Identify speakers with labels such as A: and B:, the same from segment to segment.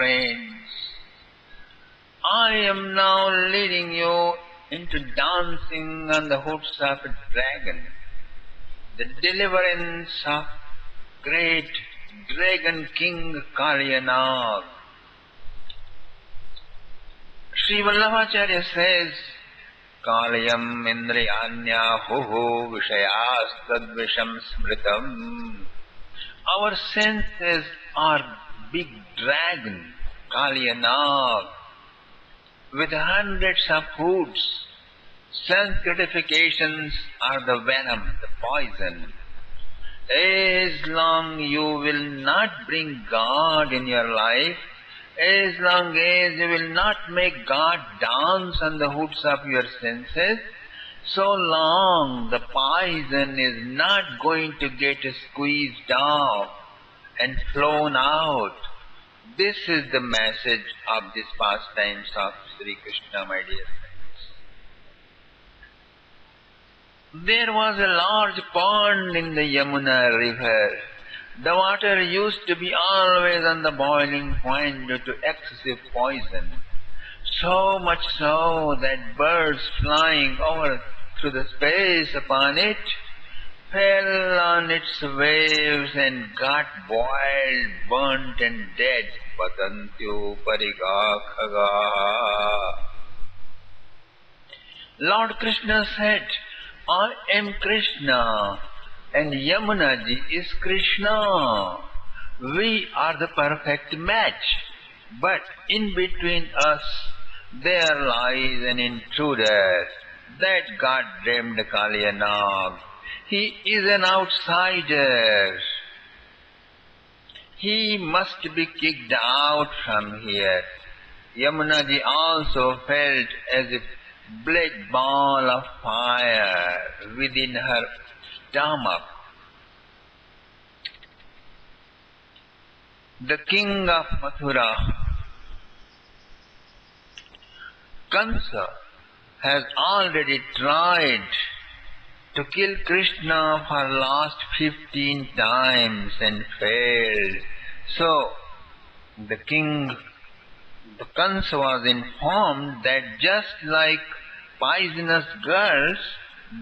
A: friends. I am now leading you into dancing on the hoods of a dragon, the deliverance of great dragon king Kalyanag. Sri Vallabhacharya says, Kalyam indriyanya huhu vishayas tadvisham smritam. Our senses are big dragon, Kalyanag, with hundreds of hoods. Sense gratifications are the venom, the poison. As long you will not bring God in your life, as long as you will not make God dance on the hoods of your senses, so long the poison is not going to get squeezed off and flown out. This is the message of these pastimes of Sri Krishna, my dear friends. There was a large pond in the Yamuna river. The water used to be always on the boiling point due to excessive poison. So much so that birds flying over through the space upon it fell on its waves and got boiled, burnt and dead. Patantyu parigakhaga. Lord Krishna said, I am Krishna and Yamunaji is Krishna. We are the perfect match. But in between us there lies an intruder, that God-damned Kalyanag. He is an outsider. He must be kicked out from here. Yamunaji also felt as if black ball of fire within her stomach. The king of Mathura, Kansa, has already tried to kill Krishna for last 15 times and failed. So, the Kansa was informed that just like poisonous girls,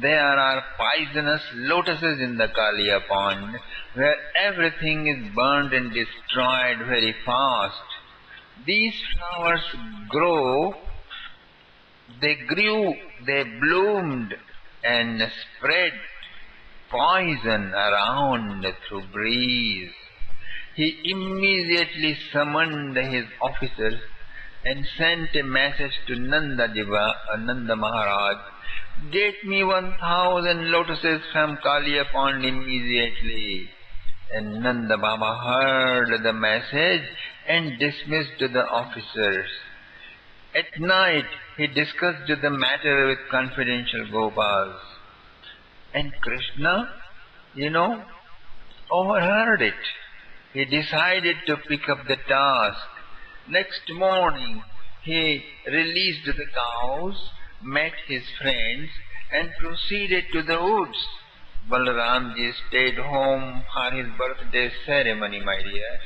A: there are poisonous lotuses in the Kaliya pond, where everything is burned and destroyed very fast. These flowers grow, they grew, they bloomed and spread poison around through breeze. He immediately summoned his officers and sent a message to Nanda Maharaj, get me 1,000 lotuses from Kaliya pond immediately. And Nanda Baba heard the message and dismissed the officers. At night he discussed the matter with confidential Gopals. And Krishna, overheard it. He decided to pick up the task. Next morning he released the cows, met his friends and proceeded to the woods. Balaramji stayed home for his birthday ceremony, my dear.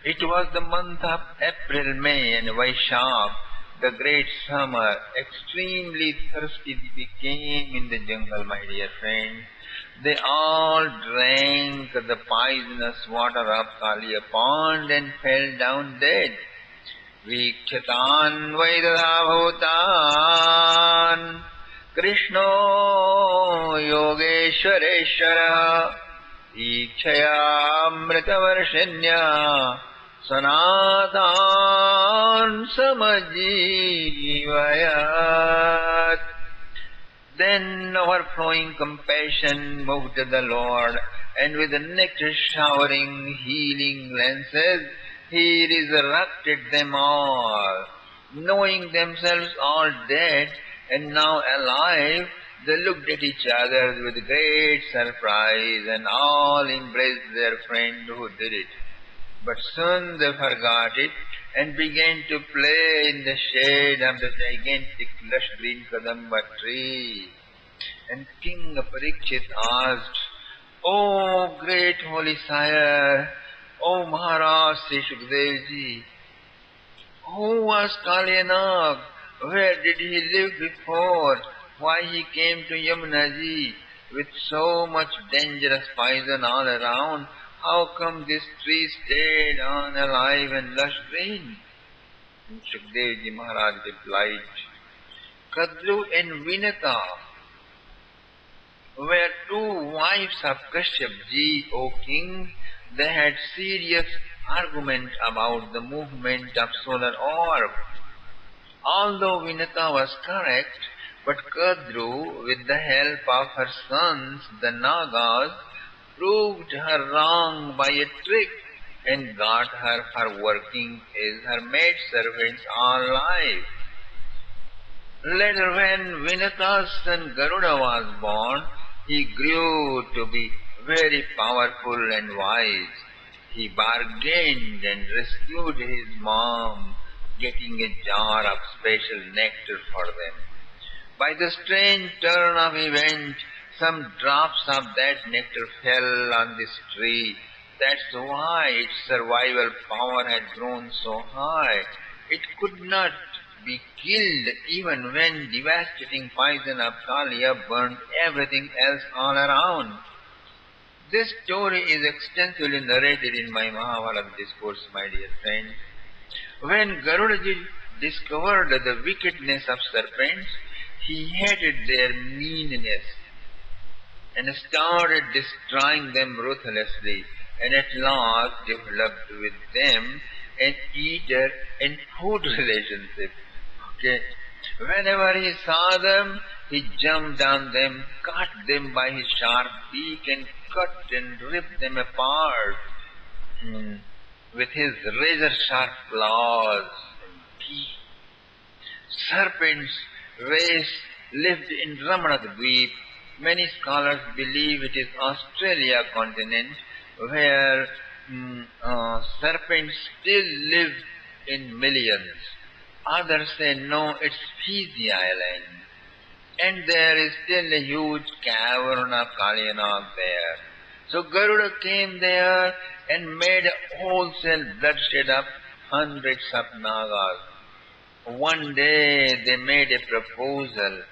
A: It was the month of April, May and Vaishak, the great summer. Extremely thirsty they became in the jungle, my dear friends. They all drank the poisonous water of Kaliya pond and fell down dead. Vikshatan Vaidadabhutan Krishno Yogeshwareshwara Ikshayamritavarshanya Sanatan Samajivayat. Then overflowing compassion moved the Lord, and with the nectar showering healing glances, He resurrected them all. Knowing themselves all dead and now alive, they looked at each other with great surprise and all embraced their friend who did it. But soon they forgot it and began to play in the shade of the gigantic lush green Kadamba tree. And King Parikshit asked, O great holy sire, O Maharaj Sri Shukadevji, Who was Kalyanag? Where did he live before? Why he came to Yamunaji with so much dangerous poison all around? How come this tree stayed on alive and lush green? And Shukdev Ji Maharaj replied, Kadru and Vinata were two wives of Kashyap Ji, O king. They had serious argument about the movement of solar orb. Although Vinata was correct, but Kadru, with the help of her sons, the Nagas, proved her wrong by a trick and got her for working as her maid servants all life. Later, when Vinata's son Garuda was born, he grew to be very powerful and wise. He bargained and rescued his mom, getting a jar of special nectar for them. By the strange turn of events, some drops of that nectar fell on this tree. That's why its survival power had grown so high. It could not be killed even when devastating poison of Kaliya burned everything else all around. This story is extensively narrated in my Mahabharata discourse, my dear friends. When Garudaji discovered the wickedness of serpents, he hated their meanness and started destroying them ruthlessly, and at last developed with them an eater and food relationship. Okay. Whenever he saw them, he jumped on them, caught them by his sharp beak, and cut and ripped them apart with his razor-sharp claws and teeth. Serpent's race lived in Ramanadweep. Many scholars believe it is Australia continent where serpents still live in millions. Others say no, it's Fiji Island. And there is still a huge cavern of Kalyanag there. So Garuda came there and made a wholesale bloodshed of hundreds of Nagas. One day they made a proposal.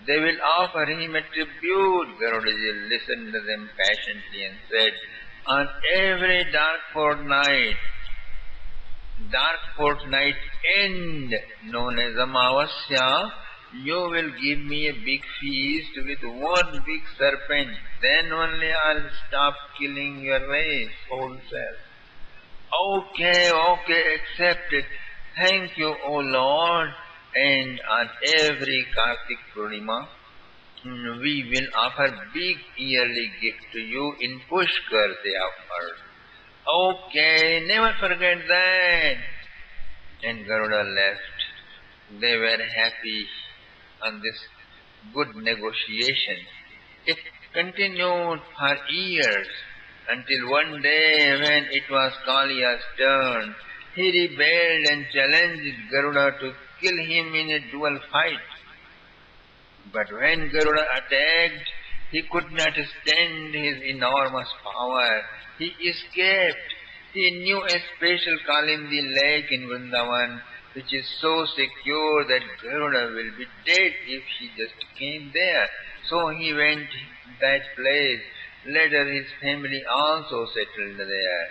A: They will offer him a tribute. Garudaji listened to them patiently and said, on every dark fortnight end known as Amavasya, you will give me a big feast with one big serpent. Then only I'll stop killing your race wholesale. Okay, accept it. Thank you, O Lord. And on every Kartik Purnima, we will offer big yearly gift to you in Pushkar, they offered. Okay, never forget that. And Garuda left. They were happy on this good negotiation. It continued for years until one day when it was Kaliya's turn, he rebelled and challenged Garuda to kill him in a duel fight. But when Garuda attacked, he could not stand his enormous power. He escaped. He knew a special Kalindi lake in Vrindavan, which is so secure that Garuda will be dead if he just came there. So he went to that place. Later his family also settled there.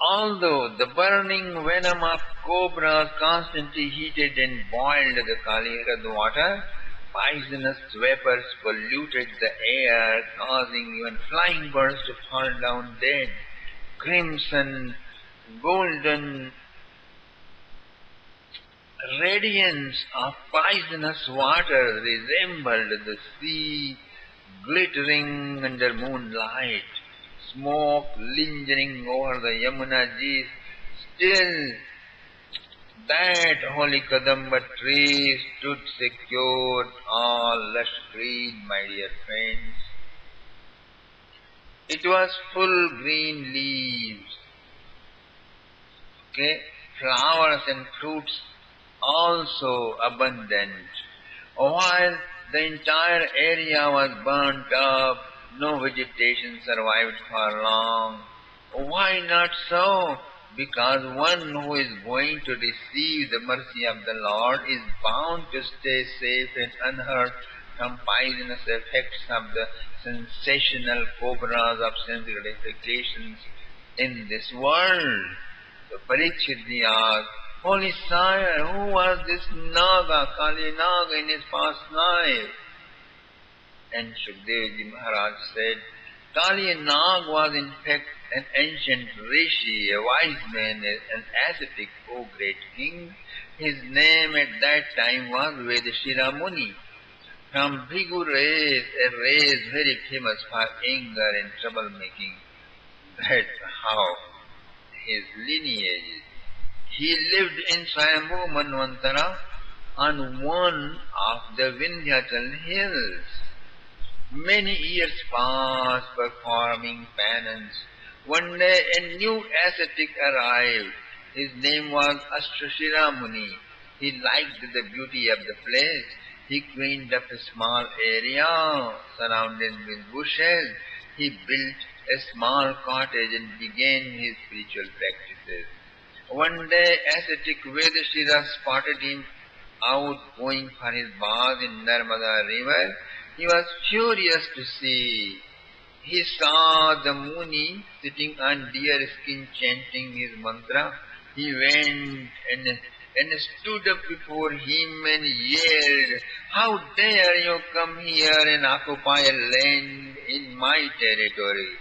A: Although the burning venom of cobras constantly heated and boiled the Kaliyarad water, poisonous vapors polluted the air, causing even flying birds to fall down dead. Crimson, golden radiance of poisonous water resembled the sea glittering under moonlight. Smoke lingering over the Yamuna Ji. Still, that holy Kadamba tree stood secure, all lush green, my dear friends. It was full green leaves, flowers and fruits also abundant. While the entire area was burnt up, no vegetation survived for long. Why not so? because one who is going to receive the mercy of the Lord is bound to stay safe and unhurt from poisonous effects of the sensational cobras of sense gratifications in this world. So Parikshit asked, Holy Sire, who was this Naga, Kali Naga in his past life? And Shukdev Maharaj said, Kali Nag was in fact an ancient rishi, a wise man, an ascetic, O great king. His name at that time was Vedashira Muni. From Bhigu race, a race very famous for anger and troublemaking. That's how his lineage is. He lived in Swayambhu Manvantara on one of the Vindhyachal hills. Many years passed performing penance. One day a new ascetic arrived. His name was Ashtrashira Muni. He liked the beauty of the place. He cleaned up a small area surrounded with bushes. He built a small cottage and began his spiritual practices. One day ascetic Vedashira spotted him out going for his bath in Narmada river. He was furious to see. He saw the Muni sitting on deer skin chanting his mantra. He went and stood up before him and yelled, How dare you come here and occupy a land in my territory?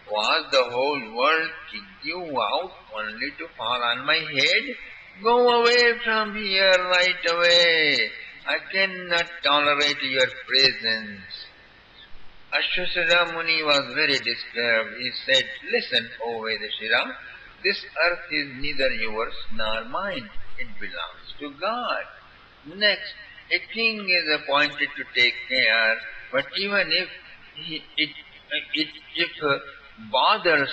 A: Was the whole world kicked you out only to fall on my head? Go away from here right away. I cannot tolerate your presence. Ashwasara Muni was very disturbed. He said, Listen, O Vedashira, this earth is neither yours nor mine. It belongs to God. Next, a king is appointed to take care, but even if bothers,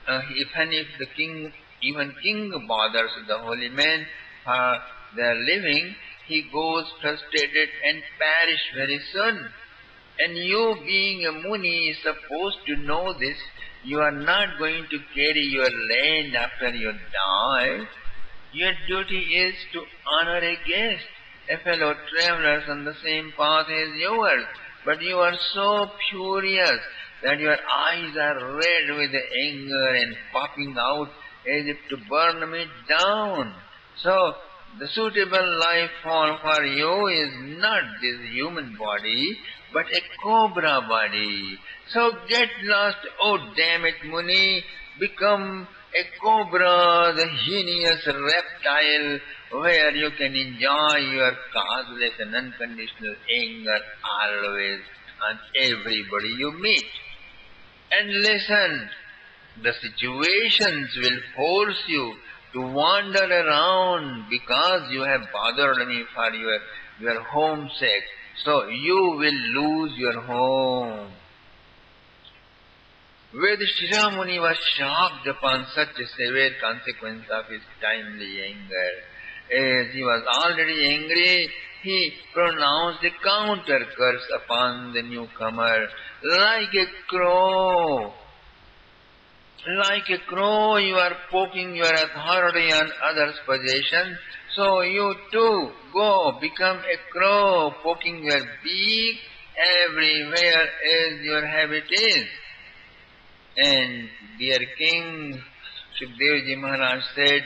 A: even if the king bothers the holy man for their living, he goes frustrated and perish very soon. And you being a Muni is supposed to know this. You are not going to carry your land after you die. Your duty is to honor a guest, a fellow traveler on the same path as yours. But you are so furious that your eyes are red with anger and popping out as if to burn me down. So, the suitable life form for you is not this human body, but a cobra body. So get lost, oh damn it, Muni, become a cobra, the heinous reptile, where you can enjoy your causeless and unconditional anger always on everybody you meet. And listen, the situations will force you to wander around because you have bothered me for your home's sake. So you will lose your home. Vedashira Muni was shocked upon such a severe consequence of his timely anger. As he was already angry, he pronounced a counter curse upon the newcomer. Like a crow, you are poking your authority on others' possessions. So you too go become a crow, poking your beak everywhere as your habit is. And dear King, Shukdevji Maharaj said,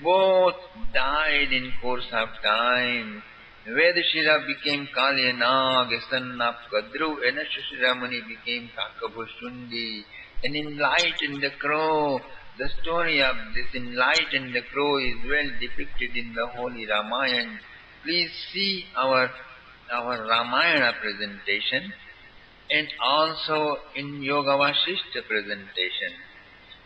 A: both died in course of time. Vedashira became Kalyanag, a son of Kadru, and Ashwashira Muni became Kakabhushundi, an enlightened crow. The story of this enlightened crow is well depicted in the Holy Ramayana. Please see our Ramayana presentation and also in Yoga Vasishta presentation.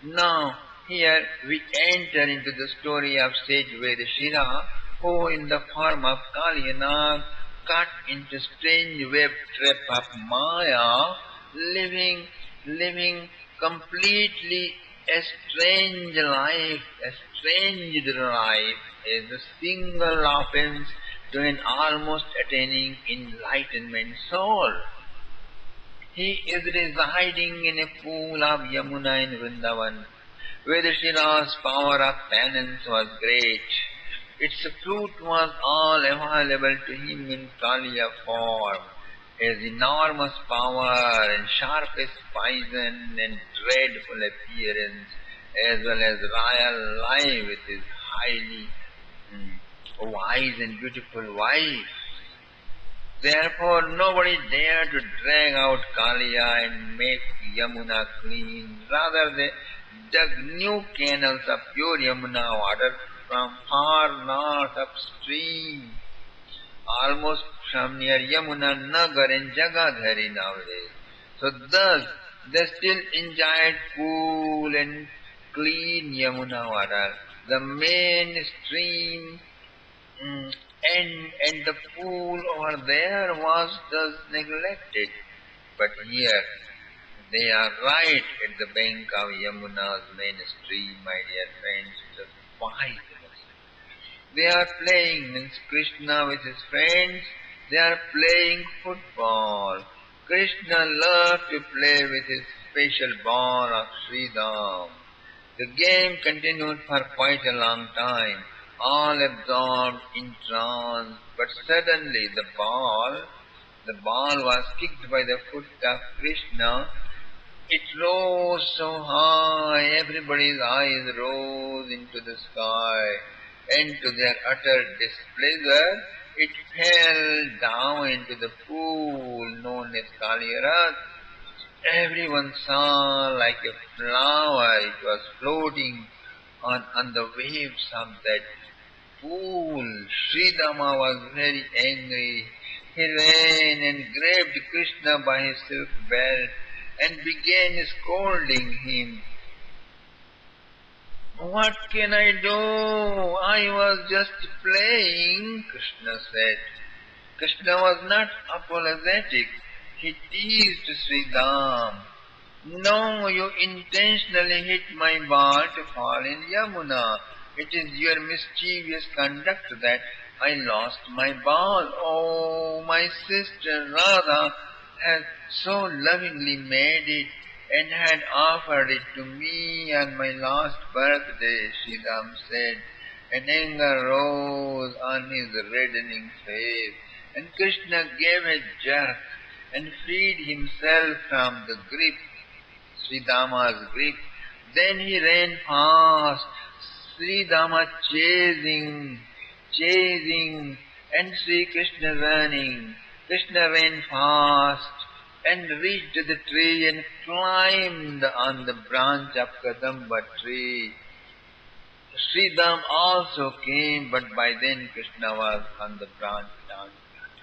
A: Now, here we enter into the story of sage Vedashira, who in the form of Kalyanag cut into strange web trap of Maya, living completely a strange life, is a single offense to an almost attaining enlightenment soul. He is residing in a pool of Yamuna in Vrindavan. Vedashila's power of penance was great. Its fruit was all available to him in Kaliya form. His enormous power and sharpest poison and dreadful appearance, as well as royal life with his highly wise and beautiful wife. Therefore nobody dared to drag out Kaliya and make Yamuna clean. Rather they dug new canals of pure Yamuna water from far north upstream, almost from near Yamuna Nagar and Jagadhari nowadays. So thus they still enjoyed cool and clean Yamuna water. The main stream and the pool over there was thus neglected. But here they are right at the bank of Yamuna's main stream, my dear friends, just 5 minutes. They are playing, means Krishna with his friends, they are playing football. Krishna loved to play with his special ball of Sridham. The game continued for quite a long time, all absorbed in trance, but suddenly the ball was kicked by the foot of Krishna. It rose so high, everybody's eyes rose into the sky, and to their utter displeasure, it fell down into the pool known as Kaliyarat. Everyone saw like a flower, it was floating on the waves of that pool. Sridama was very angry. He ran and grabbed Krishna by his silk belt and began scolding him. What can I do? I was just playing, Krishna said. Krishna was not apologetic. He teased Sridham. No, you intentionally hit my ball to fall in Yamuna. It is your mischievous conduct that I lost my ball. Oh, my sister Radha has so lovingly made it and had offered it to me on my last birthday, Sridham said, and anger rose on his reddening face. And Krishna gave a jerk and freed himself from the grip, Sridhama's grip. Then he ran fast, Sridhama chasing, and Sri Krishna running. Krishna ran fast and reached the tree and climbed on the branch of Kadamba tree. Sridham also came, but by then Krishna was on the branch,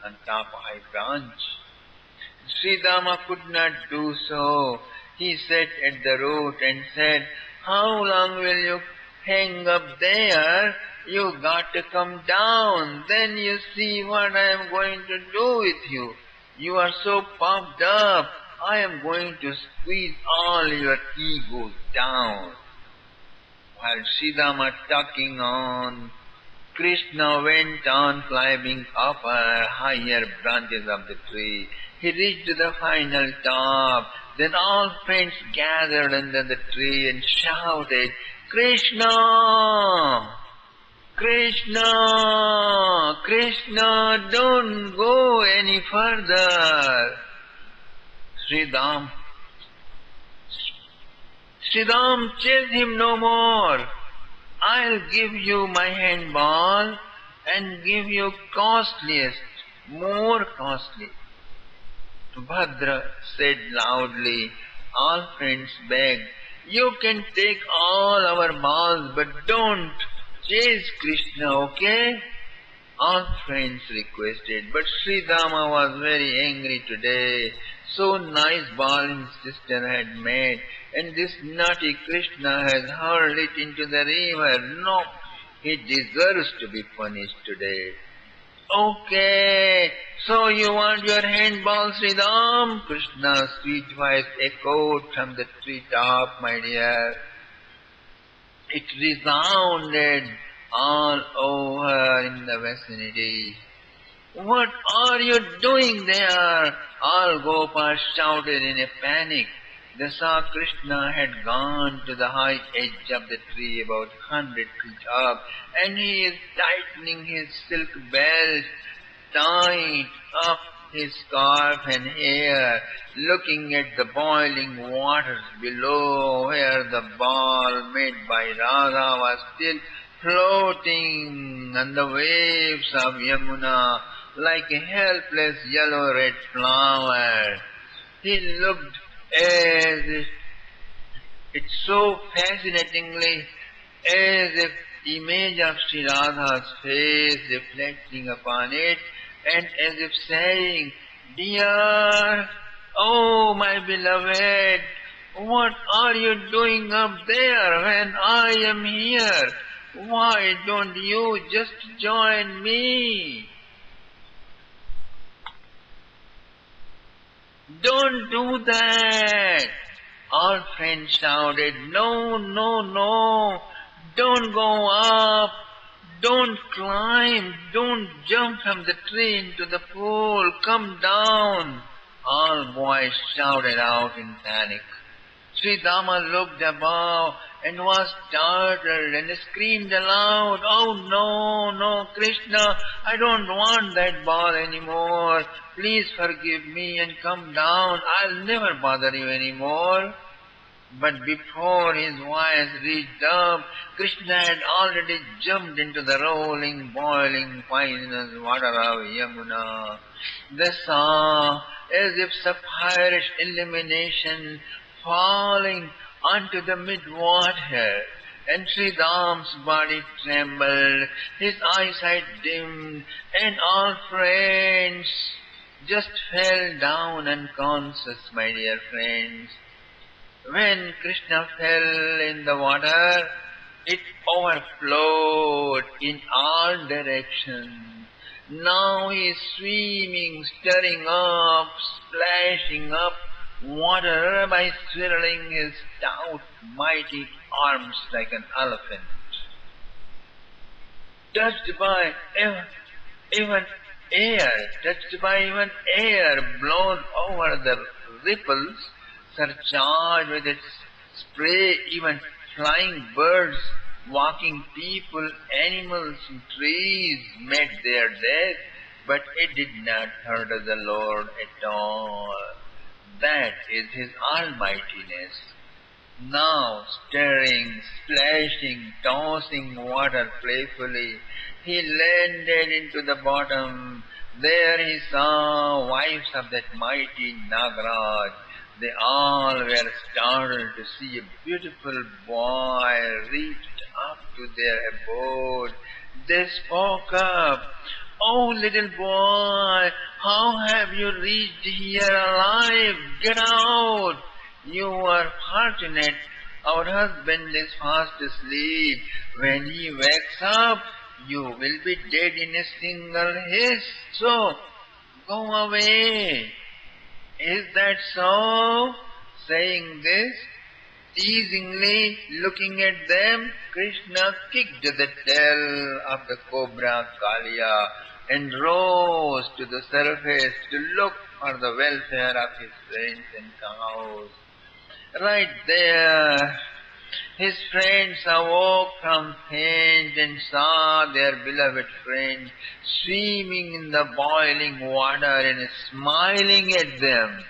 A: on top of a branch. Sridhama could not do so. He sat at the root and said, how long will you hang up there? You got to come down. Then you see what I am going to do with you. You are so puffed up. I am going to squeeze all your egos down. While Sridhama talking on, Krishna went on climbing upper, higher branches of the tree. He reached the final top. Then all friends gathered under the tree and shouted, Krishna! Krishna! Krishna, don't go any further! Sridham, chase him no more. I'll give you my handball and give you costliest, more costly. Bhadra said loudly. All friends begged, you can take all our balls, but don't chase Krishna, okay? All friends requested, but Sridhama was very angry today. So nice ball his sister had made, and this naughty Krishna has hurled it into the river. No, he deserves to be punished today. Okay, so you want your handball, Sridham? Krishna's sweet voice echoed from the treetop, my dear. It resounded all over in the vicinity. What are you doing there? All Gopals shouted in a panic. they saw Krishna had gone to the high edge of the tree about 100 feet up, and he is tightening his silk belt tight up his scarf and hair, looking at the boiling waters below, where the ball made by Radha was still floating on the waves of Yamuna like a helpless yellow-red flower. He looked as if it so fascinatingly as if image of Sri Radha's face reflecting upon it, and as if saying, "Dear, oh my beloved, what are you doing up there when I am here? Why don't you just join me?" "Don't do that!" All friends shouted. "No, no, no! Don't go up! Don't climb! Don't jump from the tree into the pool! Come down!" All boys shouted out in panic. Sri Dama looked above and was startled and screamed aloud, "Oh no, no, Krishna, I don't want that ball anymore. Please forgive me and come down. I'll never bother you anymore." But before his voice reached up, Krishna had already jumped into the rolling, boiling, poisonous water of Yamuna. They saw, as if sapphire illumination falling onto the mid-water, and Sri Dam's body trembled, his eyesight dimmed, and all friends just fell down unconscious, my dear friends. When Krishna fell in the water, it overflowed in all directions. Now he is swimming, stirring up, splashing up water by swirling his stout, mighty arms like an elephant. Touched by even air blown over the ripples, surcharged with its spray, even flying birds, walking people, animals, and trees met their death, but it did not hurt the Lord at all. That is His almightiness. Now, stirring, splashing, tossing water playfully, he landed into the bottom. There he saw wives of that mighty Nagaraj. They all were startled to see a beautiful boy reached up to their abode. They spoke up. "Oh, little boy, how have you reached here alive? Get out! You are fortunate. Our husband is fast asleep. When he wakes up, you will be dead in a single hiss. So, go away." "Is that so?" Saying this, teasingly looking at them, Krishna kicked the tail of the cobra Kaliya and rose to the surface to look for the welfare of his friends and cows. Right there, his friends awoke from faint and saw their beloved friend swimming in the boiling water and smiling at them.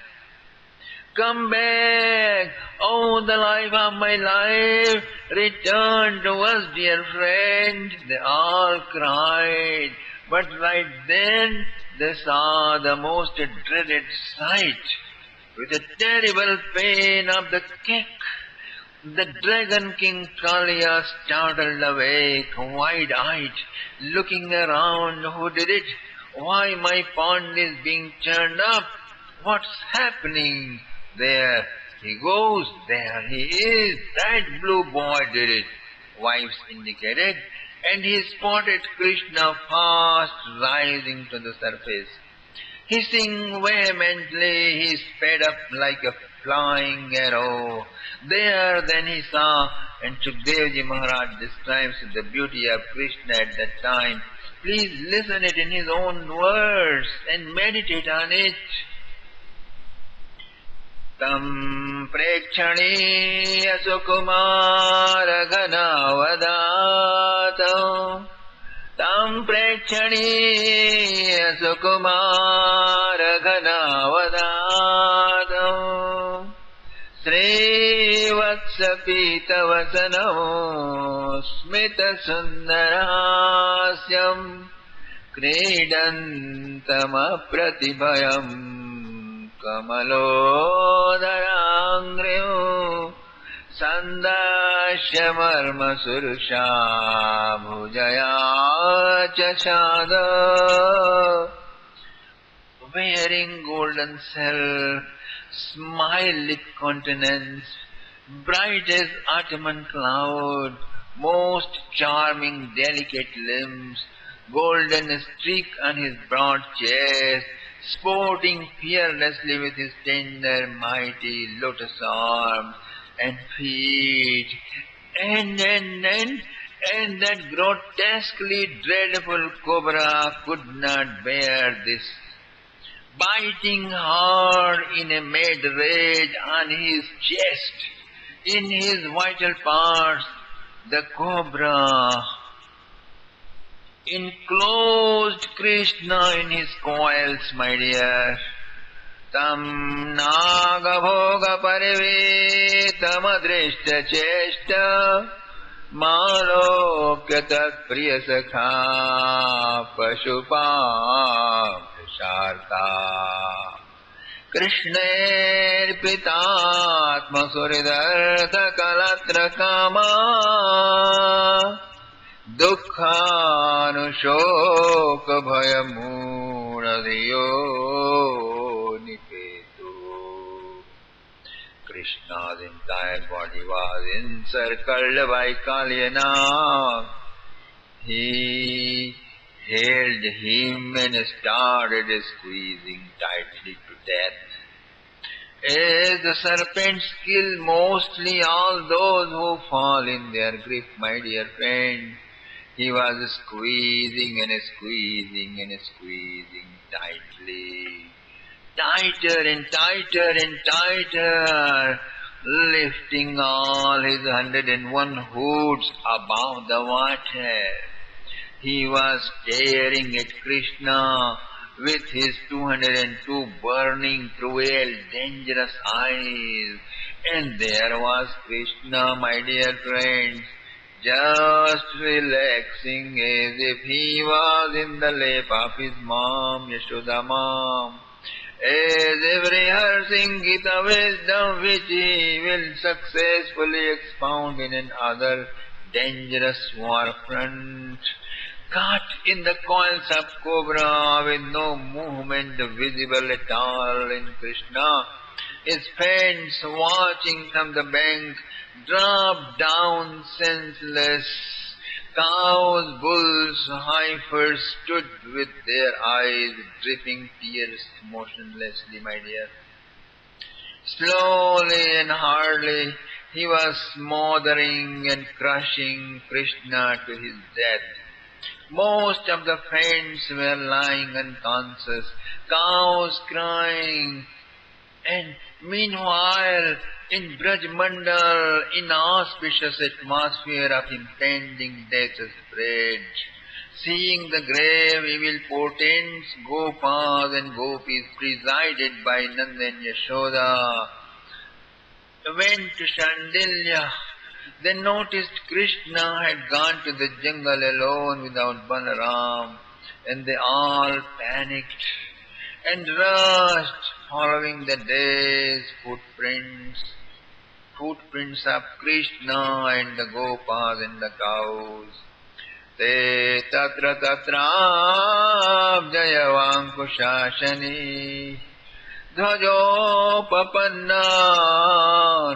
A: "Come back! Oh, the life of my life! Return to us, dear friend!" they all cried. But right then they saw the most dreaded sight. With a terrible pain of the kick, the Dragon King Kaliya startled awake, wide-eyed, looking around. "Who did it? Why, my pond is being churned up. What's happening? There he goes. There he is. That blue boy did it," wives indicated, and he spotted Krishna fast rising to the surface. Hissing vehemently, he sped up like a flying arrow. There then he saw, and Sukadevji Maharaj describes the beauty of Krishna at that time. Please listen it in his own words and meditate on it. Tam prekshaniya sukumara ganavadatam. Tam prekshaniya sukumara ganavadatam. Srivatsapitavasanam smita sundarhasyam Kridantamapratibayam kamalodharangriyo sandasyamarma surusha bhujaya chachada. Wearing golden self, smile-lit countenance, bright as autumn cloud, most charming delicate limbs, golden streak on his broad chest, sporting fearlessly with his tender, mighty lotus arms and feet, and that grotesquely dreadful cobra could not bear this. Biting hard in a mad rage on his chest, in his vital parts, the cobra enclosed Krishna in his coils, my dear. Tam nagabhoga parivetam adrishta cheshta malokya tat priyasakha pashupam sharta Krishner pitatma suridartha kalatra kama Dukhanushoka bhayamuradiyo nipetu. Krishna's entire body was encircled by Kalyana. He held him and started squeezing tightly to death. As the serpents kill mostly all those who fall in their grip, my dear friend, he was squeezing and squeezing and squeezing tightly, tighter and tighter and tighter, lifting all his 101 hoods above the water. He was staring at Krishna with his 202 burning, cruel, dangerous eyes. And there was Krishna, my dear friends, just relaxing as if he was in the lap of his mom, Yashoda mom, as if rehearsing Gita wisdom which he will successfully expound in another dangerous war front. Caught in the coils of cobra with no movement visible at all in Krishna, his friends watching from the bank dropped down senseless. Cows, bulls, heifers stood with their eyes dripping tears motionlessly, my dear. Slowly and hardly he was smothering and crushing Krishna to his death. Most of the friends were lying unconscious, cows crying, and meanwhile in Brajmandal, inauspicious atmosphere of impending death spread. Seeing the grave evil portents, Gopas and Gopis presided by Nanda and Yashoda went to Shandilya. They noticed Krishna had gone to the jungle alone without Balaram, and they all panicked and rushed, following the day's footprints of Krishna and the Gopas and the cows. Te tatra tatra jayavankushashani Dhvajopapanna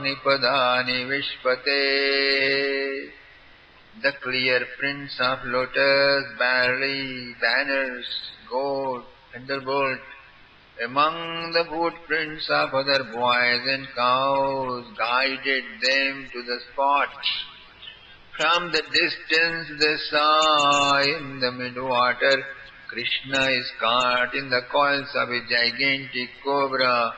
A: nipadani vishpate. The clear prints of lotus, barley, banners, gold, thunderbolt, among the footprints of other boys and cows, guided them to the spot. From the distance they saw in the mid-water Krishna is caught in the coils of a gigantic cobra,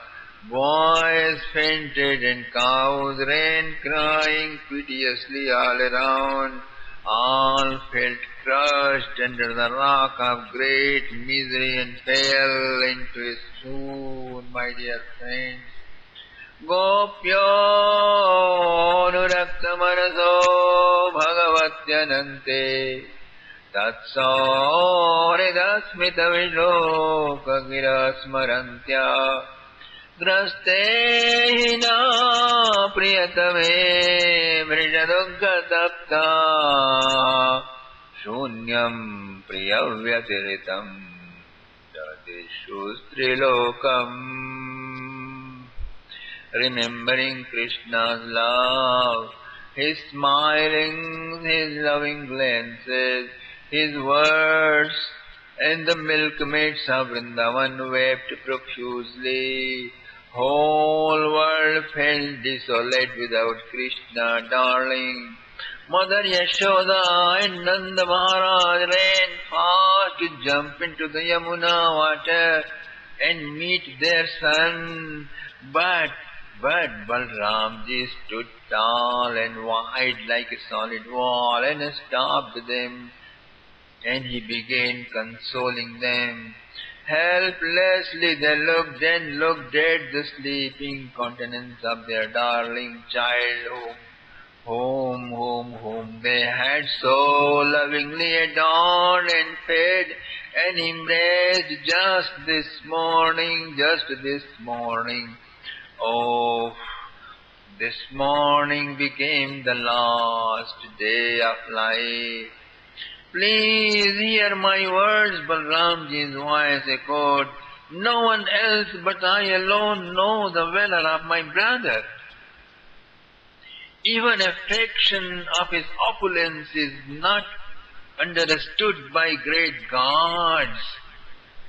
A: Boys fainted and cows ran crying piteously all around. All felt crushed under the rock of great misery and fell into a swoon, my dear friends. गोप्यो अनुरक्तमनसो भगवत्यनन्ते तत्सौहृदस्मितविलोकगिरस्मरन्त्या द्रष्टे हि न प्रियतमे मृजदुःखतप्ता शून्यम् प्रियव्यतिरितम् जगतीषु स्त्रीलोकम्. Remembering Krishna's love, His smilings, His loving glances, His words, and the milkmaids of Vrindavan wept profusely. Whole world felt desolate without Krishna, darling. Mother Yashoda and Nanda Maharaj ran fast to jump into the Yamuna water and meet their son. But Balramji stood tall and wide like a solid wall and stopped them, and he began consoling them. Helplessly they looked and looked at the sleeping countenance of their darling child, whom they had so lovingly adored and fed and embraced just this morning. Oh, this morning became the last day of life. Please hear my words, Balramji's voice echoed. No one else but I alone know the valor of my brother. Even a fraction of his opulence is not understood by great gods.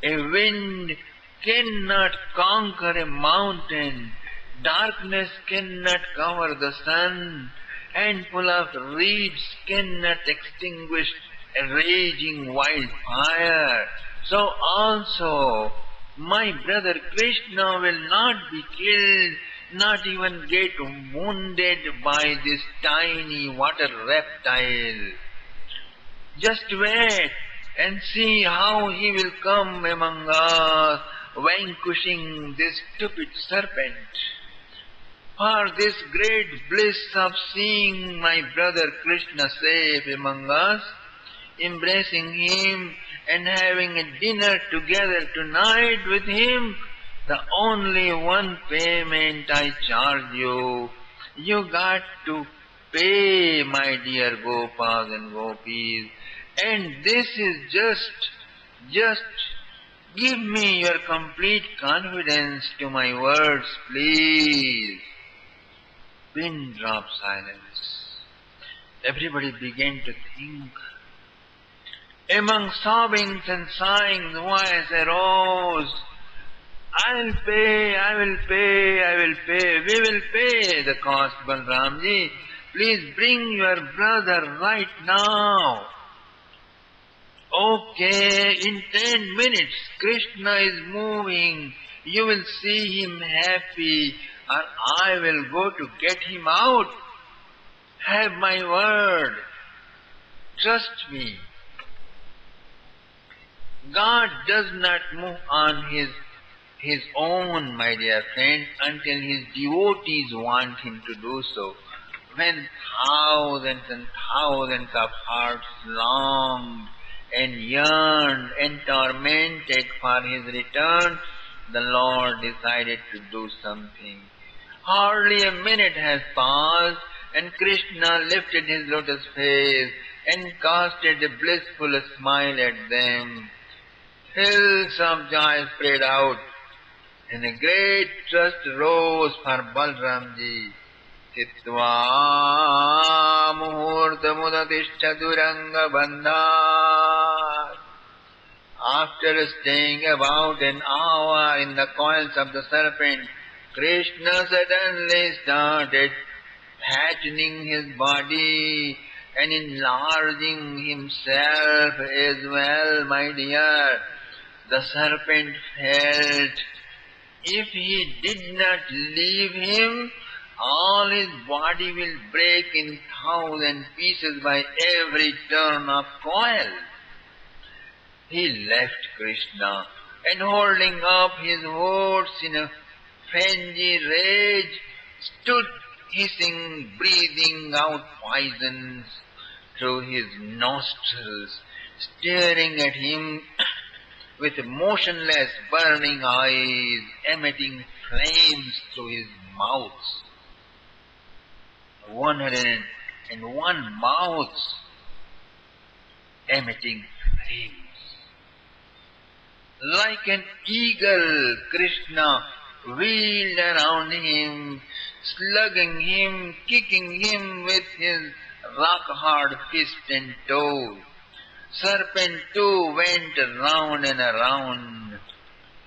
A: A wind cannot conquer a mountain. Darkness cannot cover the sun, and full of reeds cannot extinguish a raging wildfire. So also, my brother Krishna will not be killed, not even get wounded by this tiny water reptile. Just wait and see how he will come among us, vanquishing this stupid serpent. For this great bliss of seeing my brother Krishna safe among us, embracing him and having a dinner together tonight with him, the only one payment I charge you, you got to pay, my dear Gopas and Gopis. And this is just give me your complete confidence to my words, please. Pin drop silence. Everybody began to think. Among sobbings and sighing, the voice arose. I'll pay, I will pay, I will pay, we will pay the cost, Balramji. Please bring your brother right now. Okay, in 10 minutes, Krishna is moving. You will see him happy, or I will go to get him out. Have my word. Trust me. God does not move on his own, my dear friends, until his devotees want him to do so. When thousands and thousands of hearts longed and yearned and tormented for his return, the Lord decided to do something. Hardly a minute has passed, and Krishna lifted his lotus face and casted a blissful smile at them. Hills of joy spread out, and a great trust rose for Balramji. Chitva muhurta mudatishcha duranga bandhar. After staying about an hour in the coils of the serpent, Krishna suddenly started fattening his body and enlarging himself as well, my dear. The serpent felt If he did not leave him, all his body will break in thousand pieces by every turn of coil. He left Krishna and holding up his horse in a frenzy rage, stood hissing, breathing out poisons through his nostrils, staring at him with motionless, burning eyes, emitting flames through his mouth. 101 mouths emitting flames. Like an eagle, Krishna wheeled around him, slugging him, kicking him with his rock-hard fist and toe. Serpent too went round and around,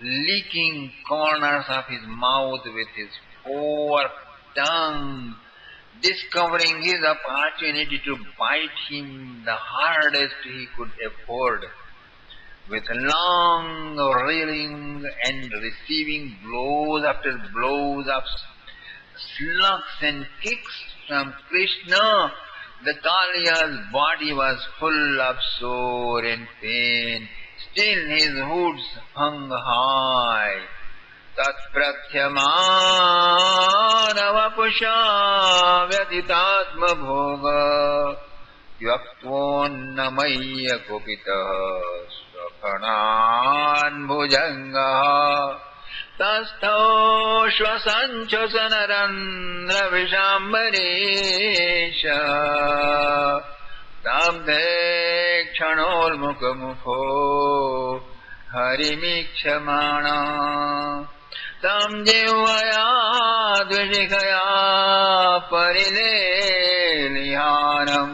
A: licking corners of his mouth with his forked tongue, discovering his opportunity to bite him the hardest he could afford. With long reeling and receiving blows after blows of slugs and kicks from Krishna, the Kaliya's body was full of sore and pain. Still his hoods hung high. Tatpratyamaanavapusha vyatitatma bhoga Yaktvoannamaya kupita swakanaan bhujanga Tastho shvasancho sanarandra vishambaresha Dabde kshanolmukhamukho harimikṣamana Tam jivaya dvishikaya parilelihanam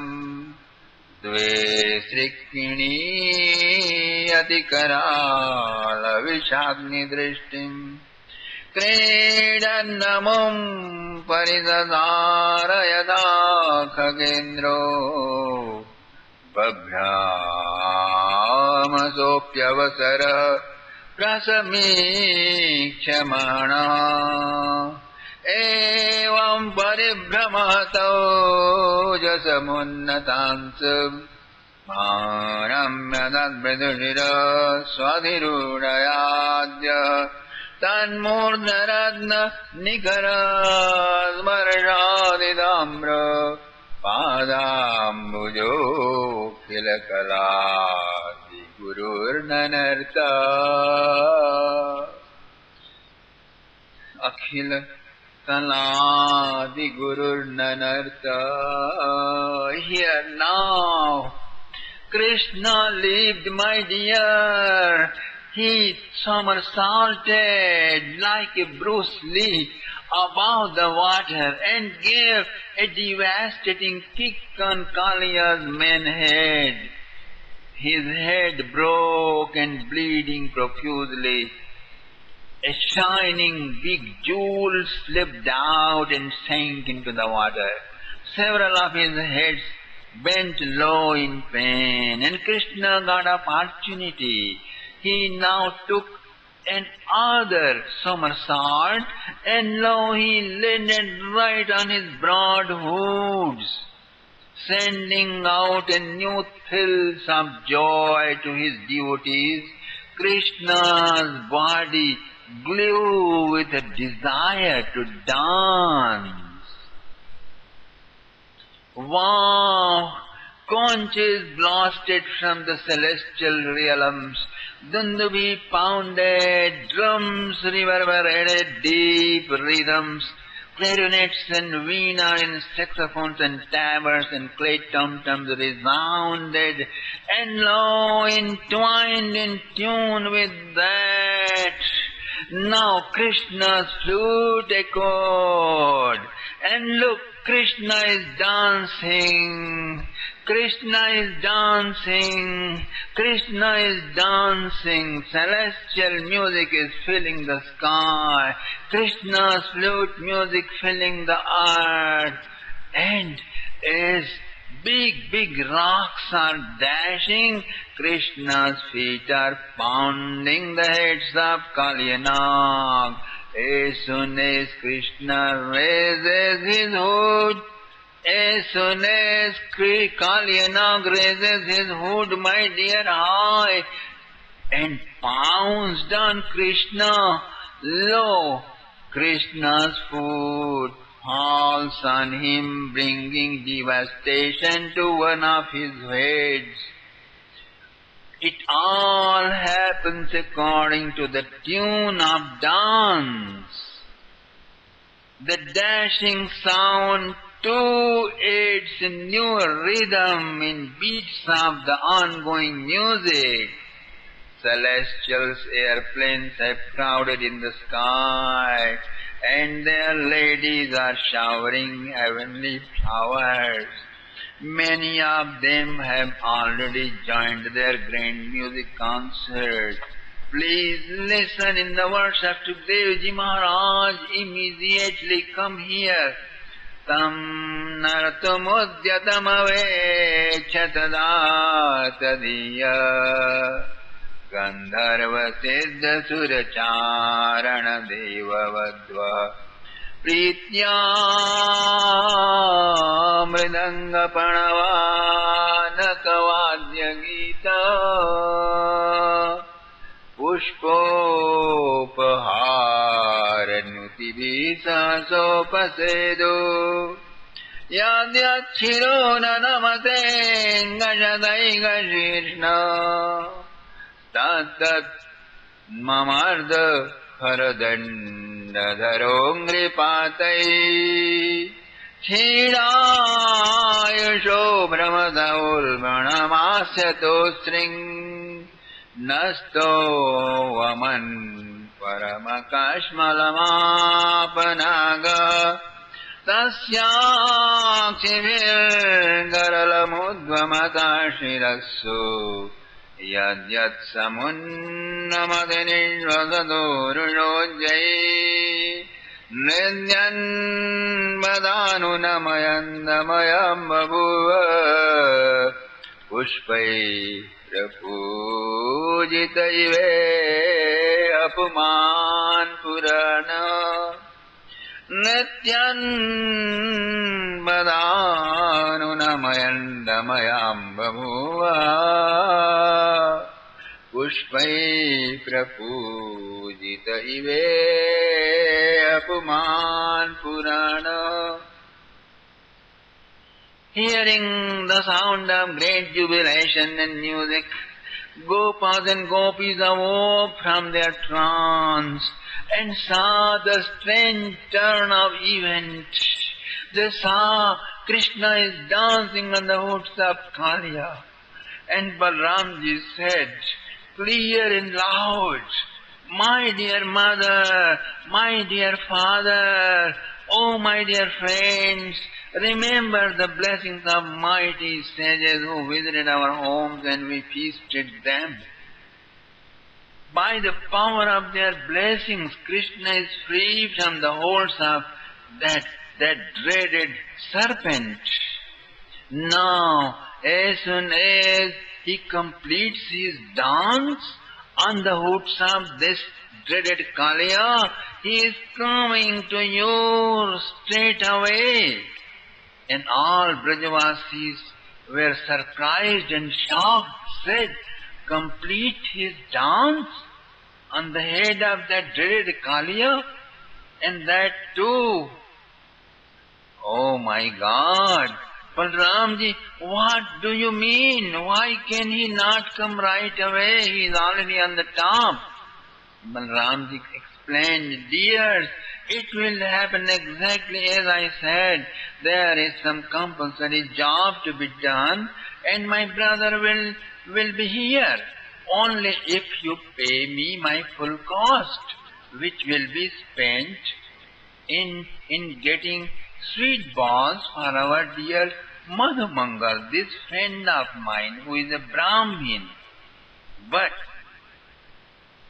A: Dve srikini atikarala vishagni drishtim Kredannamum parizadara yada khagendro Babhyamasopyavasara prasamikṣamana Evam paribhramato jasamunnatamsam Manamyadadvidushira swadhirudayadya Tanmurnaradna nikara smarshadidamra Padambujo kilakalati gururnanarta Akhila kaladi gururnanarta Here now Krishna lived, my dear. He somersaulted like a Bruce Lee above the water and gave a devastating kick on Kaliya's main head. His head broke and bleeding profusely. A shining big jewel slipped out and sank into the water. Several of his heads bent low in pain, and Krishna got opportunity. He now took another somersault, and lo, he landed right on his broad hooves, sending out a new thrills of joy to his devotees. Krishna's body glowed with a desire to dance. Wow! Conches blasted from the celestial realms. Dundubi pounded, drums reverberated deep rhythms. Clarinets and veena and saxophones and tabors and clay tom-toms resounded. And lo, entwined in tune with that, now Krishna's flute echoed. And look, Krishna is dancing. Krishna is dancing. Krishna is dancing. Celestial music is filling the sky. Krishna's flute music filling the earth. And as big rocks are dashing, Krishna's feet are pounding the heads of Kalyanag. As soon as Krishna raises his hood, as soon as Kalyanag raises his hood, my dear eye, and pounced on Krishna, lo, Krishna's foot falls on him, bringing devastation to one of his heads. It all happens according to the tune of dance. The dashing sound too adds a new rhythm in beats of the ongoing music. Celestials airplanes have crowded in the sky, and their ladies are showering heavenly flowers. Many of them have already joined their grand music concert. Please listen in the words of Sukadevji Maharaj. Immediately come here. Tam nartumudyatam avechatadātadīya Gandharva siddha suracārana devavadva Pritya mridanga panavānakavādya gīta Pushpopahāranutibhīsāsopasedo Yadyachiro nanamate gajadaiga Tat mamarda haradandadharongripatai Chidayusho brahmadaulvanamasyato string Nasto vaman paramakashmalamapanaga Tasyakshivirgaralamudvamatashirasu Yadyat samunnamadenishvasadorujojai Nridyan vadanunamayandamayam babhuva Pushpai prapujitaive apuman purana Nityan vadanunamayandamayam babhuva Pushpai prapujitaive apuman purana Hearing the sound of great jubilation and music, Gopas and Gopis awoke from their trance and saw the strange turn of events. They saw Krishna is dancing on the hoods of Kaliya, and Balramji said, clear and loud, my dear mother, my dear father, oh my dear friends, remember the blessings of mighty sages who visited our homes and we feasted them. By the power of their blessings, Krishna is free from the holds of that dreaded serpent. Now, as soon as he completes his dance on the hoods of this dreaded Kaliya, he is coming to you straight away. And all Brajavasis were surprised and shocked, said, complete his dance on the head of that dreaded Kaliya, and that too. Oh my God! Balramji, what do you mean? Why can he not come right away? He is already on the top. Balramji explained, dears, it will happen exactly as I said. There is some compulsory job to be done, and my brother will be here. Only if you pay me my full cost, which will be spent in getting sweet balls for our dear Madhumangal, this friend of mine who is a Brahmin. But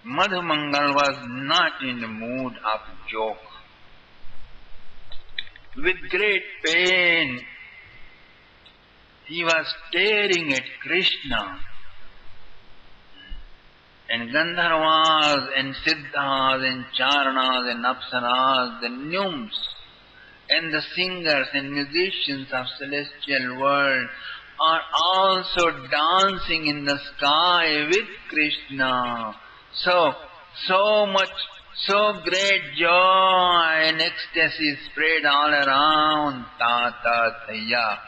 A: Madhumangal was not in the mood of joke. With great pain, he was staring at Krishna. and Gandharvas and Siddhas and Charanas and Apsaras, the nymphs and the singers and musicians of celestial world are also dancing in the sky with Krishna. So much, so great joy and ecstasy spread all around. Ta-ta-thaya,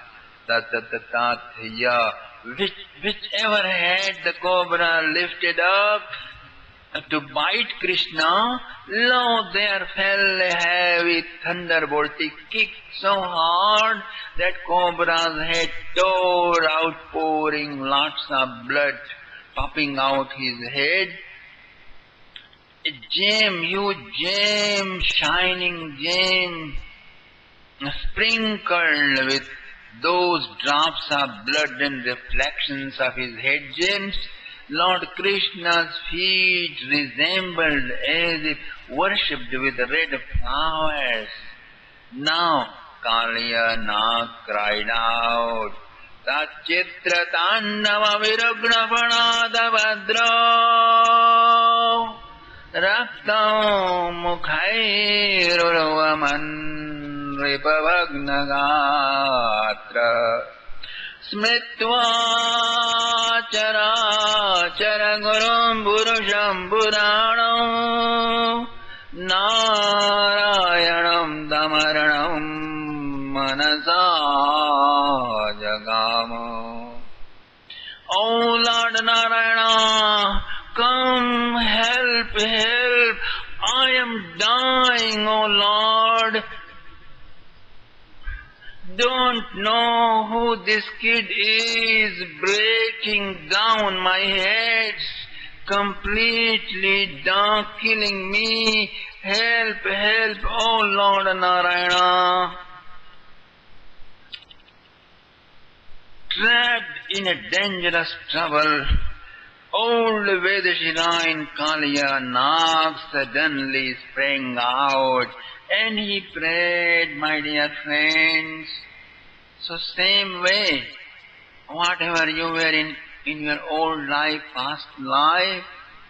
A: whichever had the cobra lifted up to bite Krishna, lo, there fell a heavy thunderbolty kick so hard that cobra's head tore out, pouring lots of blood, popping out his head. A gem, huge gem, shining gem, sprinkled with those drops of blood and reflections of his head gems, Lord Krishna's feet resembled as if worshipped with red flowers. Now Kaliya Nag cried out, Tachitra Tandava Virugna Panada Vadra Raktam Mukhairurvaman Ripavagnagatra Smitva Chara Chara Gurum Purusham Puranam Narayanam Damaranam Manasa Jagama. Oh Lord Narayana, come, help, help, I am dying, O Lord. Don't know who this kid is, breaking down my head, completely down, killing me. Help, help, O Lord Narayana. Trapped in a dangerous trouble, old Vedashira in Kaliya Nag suddenly sprang out, and he prayed, my dear friends. So same way, whatever you were in your old life, past life,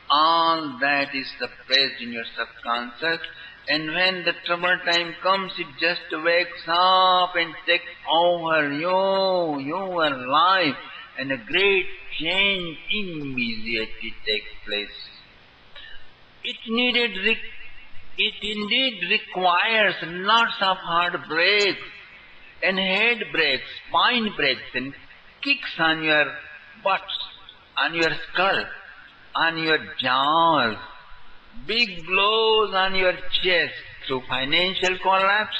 A: all that is suppressed in your subconscious. And when the trouble time comes, it just wakes up and takes over your life, and a great change immediately takes place. It indeed requires lots of heartbreak and head breaks, spine breaks, and kicks on your butts, on your skull, on your jaws, big blows on your chest through financial collapse,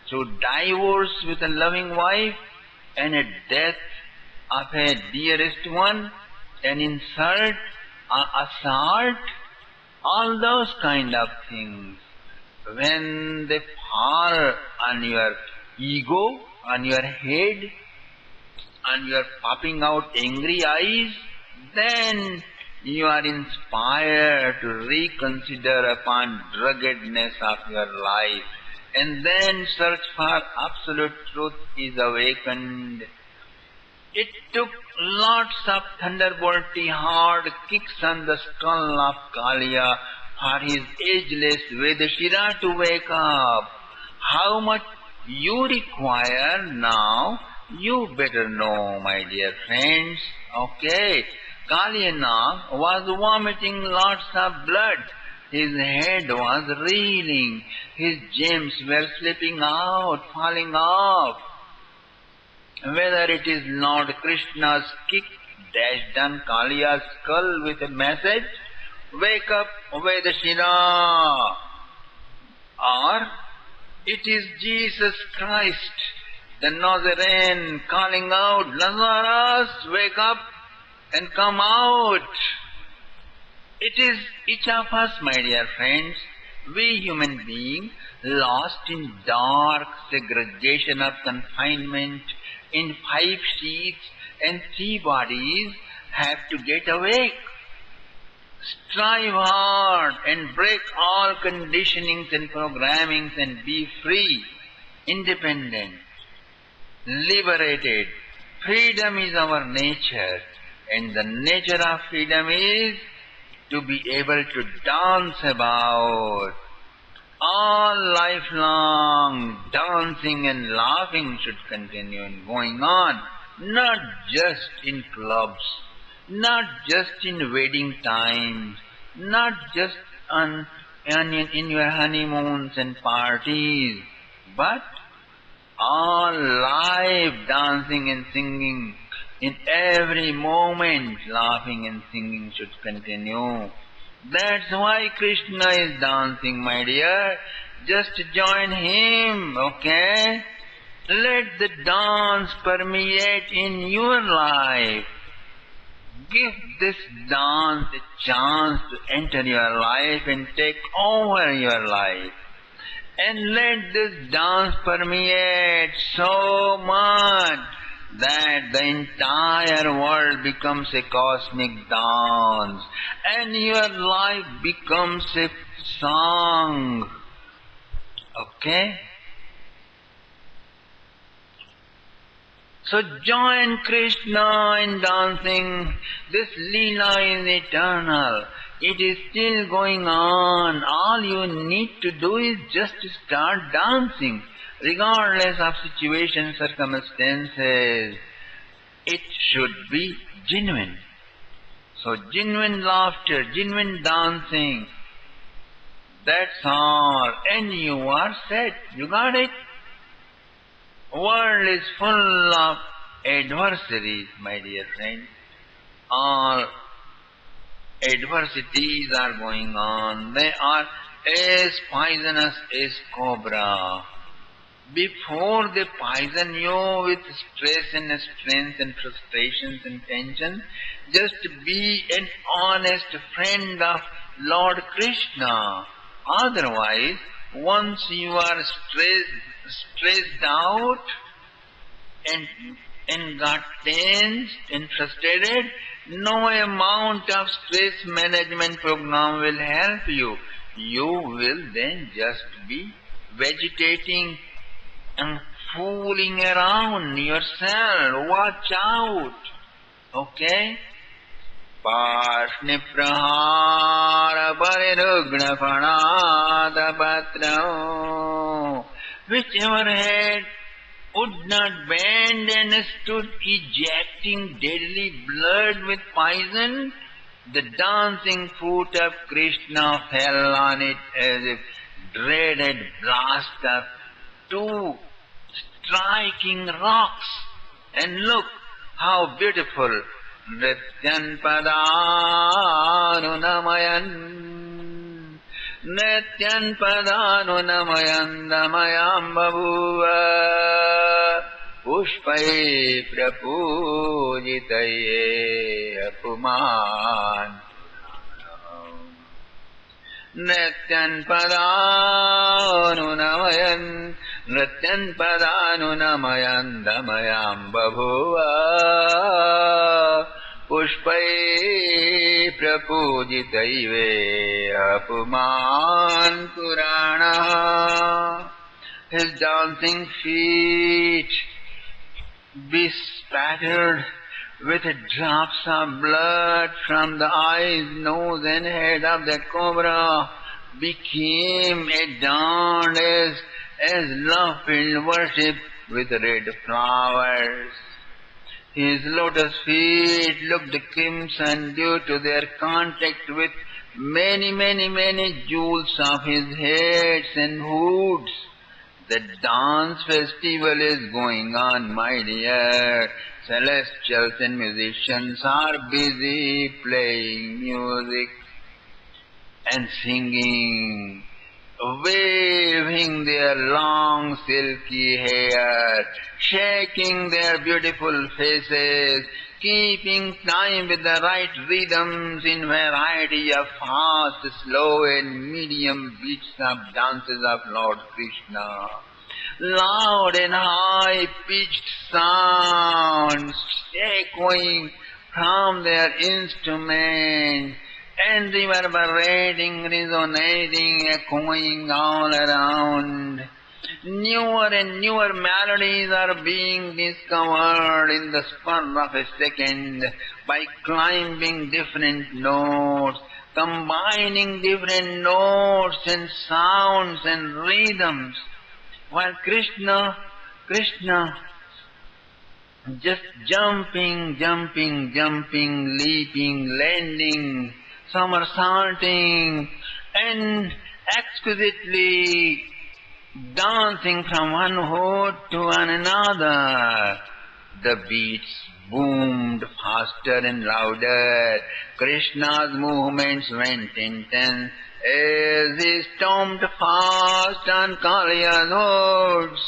A: through divorce with a loving wife, and a death of a dearest one, an insult, assault, all those kind of things. When they fall on your ego, on your head, and you are popping out angry eyes, then you are inspired to reconsider upon ruggedness of your life, and then search for absolute truth is awakened. It took lots of thunderbolty hard kicks on the skull of Kaliya for his ageless Vedashira to wake up. How much you require now, you better know, my dear friends. Okay, Kaliya Nag was vomiting lots of blood. His head was reeling. His gems were slipping out, falling off. Whether it is Lord Krishna's kick dashed on Kaliya's skull with a message, "Wake up, Vedashira," or it is Jesus Christ, the Nazarene, calling out, "Lazarus, wake up and come out." It is each of us, my dear friends, we human beings, lost in dark segregation of confinement, in 5 sheets and 3 bodies, have to get awake. Strive hard and break all conditionings and programmings and be free, independent, liberated. Freedom is our nature, and the nature of freedom is to be able to dance about. All lifelong dancing and laughing should continue and going on, not just in clubs, not just in wedding times, not just in your honeymoons and parties, but all life dancing and singing. In every moment, laughing and singing should continue. That's why Krishna is dancing, my dear. Just join him, okay? Let the dance permeate in your life. Give this dance a chance to enter your life and take over your life. And let this dance permeate so much that the entire world becomes a cosmic dance and your life becomes a song. Okay? So join Krishna in dancing. This Leela is eternal. It is still going on. All you need to do is just to start dancing, regardless of situation, circumstances. It should be genuine. So genuine laughter, genuine dancing. That's all. And you are set. You got it? World is full of adversities, my dear friend. All adversities are going on. They are as poisonous as cobra. Before they poison you with stress and strains and frustrations and tension, just be an honest friend of Lord Krishna. Otherwise, once you are stressed out and got tensed and frustrated, no amount of stress management program will help you. You will then just be vegetating and fooling around yourself. Watch out. Okay? Parshniprahara parirugna pranada patra. Whichever head would not bend and stood ejecting deadly blood with poison, the dancing foot of Krishna fell on it as if dreaded blast of two striking rocks. And look how beautiful. Nrityan padanu namayan, Nrityan padanu namayan damayam babuva, Pushpai prapujitaye apuman. Nrityan padanu namayan, Nrityan padanu namayan damayam babuva, Pushpai prapujitaive apuman purana. His dancing feet bespattered with drops of blood from the eyes, nose and head of that cobra became adorned as love-filled worship with red flowers. His lotus feet looked crimson due to their contact with many jewels of his heads and hoods. The dance festival is going on, my dear. Celestials and musicians are busy playing music and singing, waving their long silky hair, shaking their beautiful faces, keeping time with the right rhythms in variety of fast, slow and medium beats of dances of Lord Krishna. Loud and high-pitched sounds echoing from their instruments and reverberating, resonating, echoing all around. Newer and newer melodies are being discovered in the span of a second by climbing different notes, combining different notes and sounds and rhythms, while Krishna just jumping, leaping, landing, somersaulting, and exquisitely dancing from one hood to another. The beats boomed faster and louder. Krishna's movements went intense as he stomped fast on Kaliya's hoods,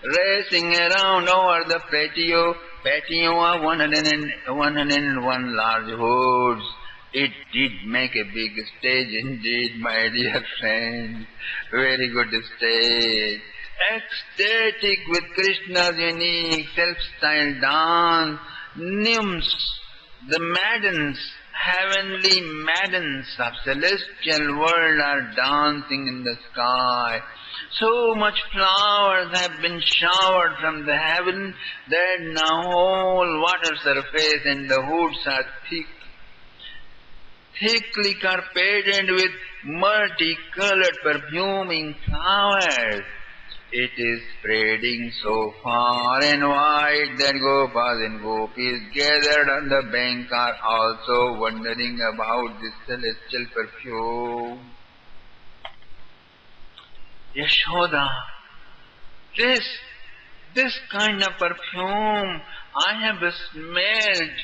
A: racing around over the patio of 101 large hoods. It did make a big stage indeed, my dear friend. Very good stage. Ecstatic with Krishna's unique self-styled dance, nymphs, the maidens, heavenly maidens of celestial world are dancing in the sky. So much flowers have been showered from the heaven that now whole water surface and the hoods are thickly carpeted with multicolored perfuming flowers. It is spreading so far and wide that Gopas and Gopis gathered on the bank are also wondering about this celestial perfume. Yashoda, this kind of perfume I have smelled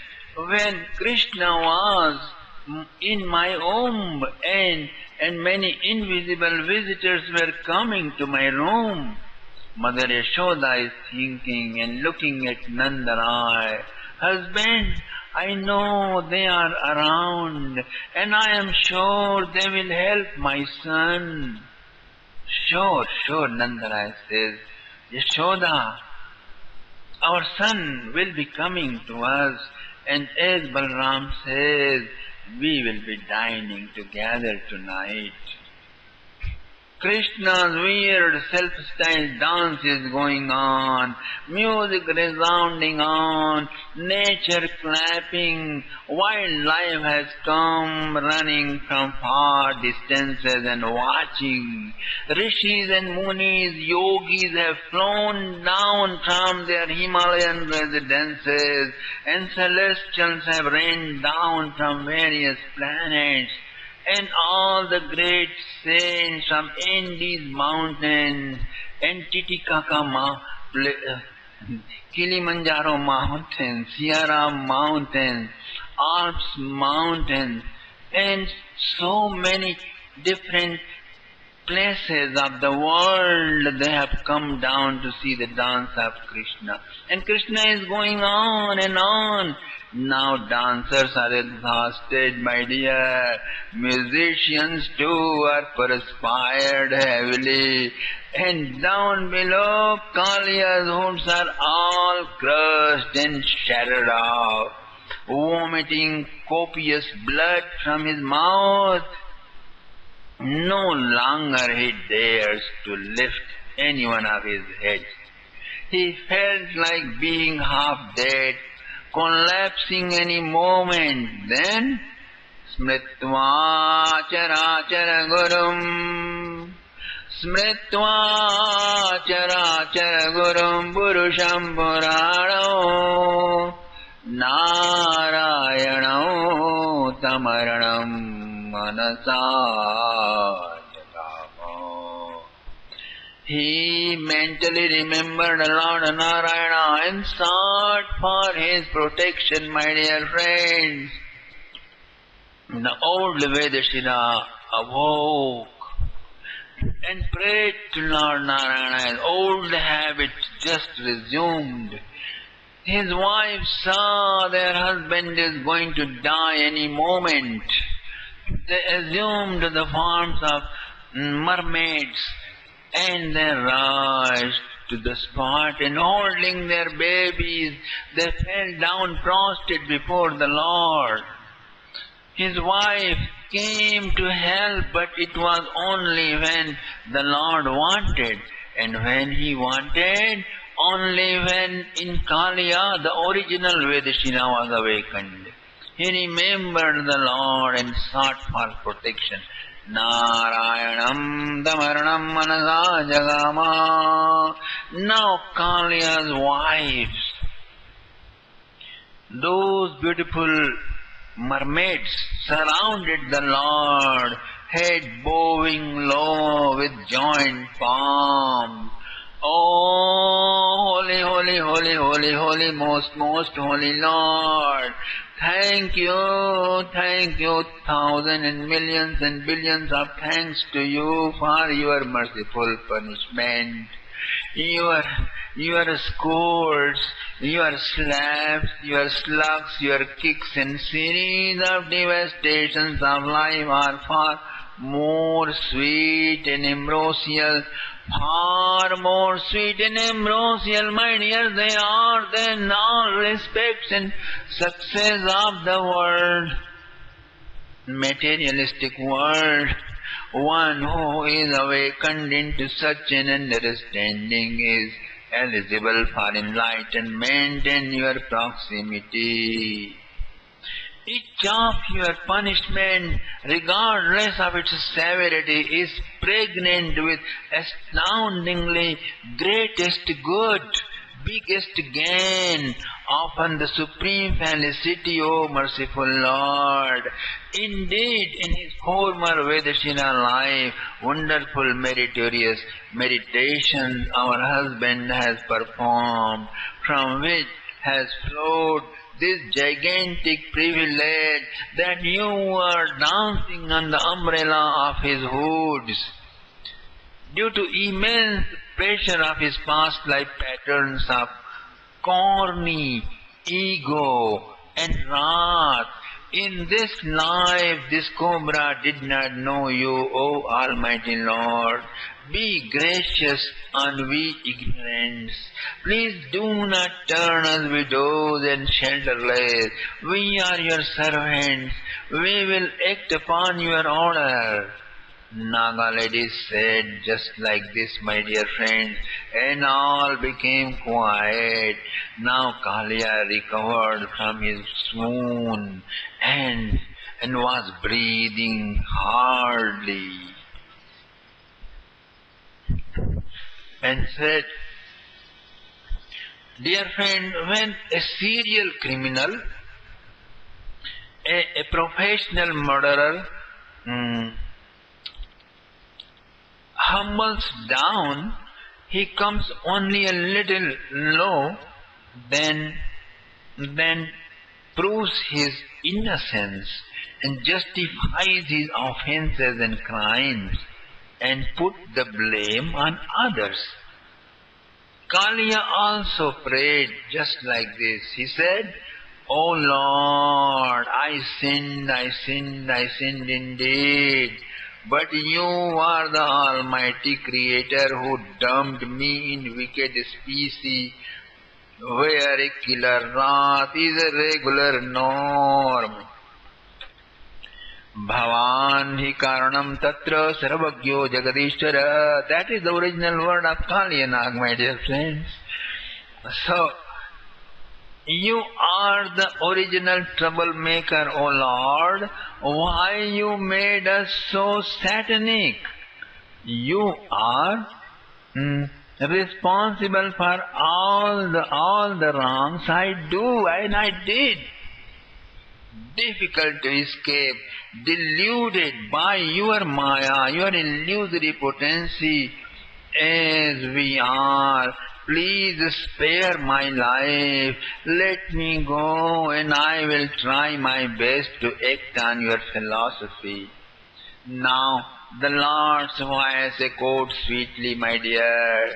A: when Krishna was in my womb, and many invisible visitors were coming to my room. Mother Yashoda is thinking and looking at Nandalai. Husband, I know they are around, and I am sure they will help my son. Sure, Nandalai says. Yashoda, our son will be coming to us, and as Balram says, we will be dining together tonight. Krishna's weird self-styled dance is going on, music resounding on, nature clapping, wildlife has come running from far distances and watching. Rishis and Munis, yogis have flown down from their Himalayan residences, and celestials have rained down from various planets. And all the great saints of Andes Mountain and Titicaca, Kilimanjaro Mountain, Sierra Mountain, Alps Mountain, and so many different places of the world, they have come down to see the dance of Krishna. And Krishna is going on and on. Now dancers are exhausted, my dear. Musicians too are perspired heavily. And down below, Kaliya's hoods are all crushed and shattered off, vomiting copious blood from his mouth. No longer he dares to lift any one of his heads. He felt like being half dead, collapsing any moment. Then, Smritva Charachara Gurum, Smritva Charachara Gurum Purusham Purano, Narayano Tamaranam Manasa. He mentally remembered Lord Narayana and sought for his protection, my dear friends. The old Vedashira awoke and prayed to Lord Narayana. His old habits just resumed. His wife saw their husband is going to die any moment. They assumed the forms of mermaids, and they rushed to the spot, and holding their babies, they fell down prostrate before the Lord. His wife came to help, but it was only when the Lord wanted, and when he wanted, only when in Kaliya the original Vedashina was awakened. He remembered the Lord and sought for protection. Narayanam Damaranam Manasa Jagama. Now Kaliya's wives, those beautiful mermaids, surrounded the Lord, head bowing low with joined palms. Oh, holy, holy, holy, holy, holy, most, most holy Lord. Thank you, thousands and millions and billions of thanks to you for your merciful punishment. Your, your scolds, your slaps, your slugs, your kicks and series of devastations of life are far more sweet and ambrosial, far more sweet and ambrosial, my dear, they are than all respects and success of the world, materialistic world. One who is awakened into such an understanding is eligible for enlightenment in your proximity. Each of your punishment, regardless of its severity, is pregnant with astoundingly greatest good, biggest gain, often the supreme felicity, O merciful Lord. Indeed, in his former Vedashira life, wonderful meritorious meditations our husband has performed, from which has flowed this gigantic privilege that you were dancing on the umbrella of his hoods. Due to immense pressure of his past life patterns of corny, ego, and wrath, in this life this cobra did not know you, O Almighty Lord. Be gracious on we ignorance. Please do not turn us widows and shelterless. We are your servants. We will act upon your order. Naga lady said just like this, my dear friends, and all became quiet. Now Kaliya recovered from his swoon and was breathing hardly and said, dear friend, when a serial criminal, a professional murderer, humbles down, he comes only a little low, then proves his innocence and justifies his offenses and crimes and put the blame on others. Kaliya also prayed just like this. He said, O Lord, I sinned indeed. But you are the Almighty Creator who dumped me in wicked species, where a killer wrath is a regular norm. Bhavan hi karanam tatra sarvagyo jagadishvara. That is the original word of Kaliyanag, my dear friends. So, you are the original troublemaker, O Lord. Why you made us so satanic? You are responsible for all the wrongs I do and I did. Difficult to escape, deluded by your maya, your illusory potency, as we are. Please spare my life. Let me go and I will try my best to act on your philosophy. Now the Lord's voice echoed sweetly, my dear.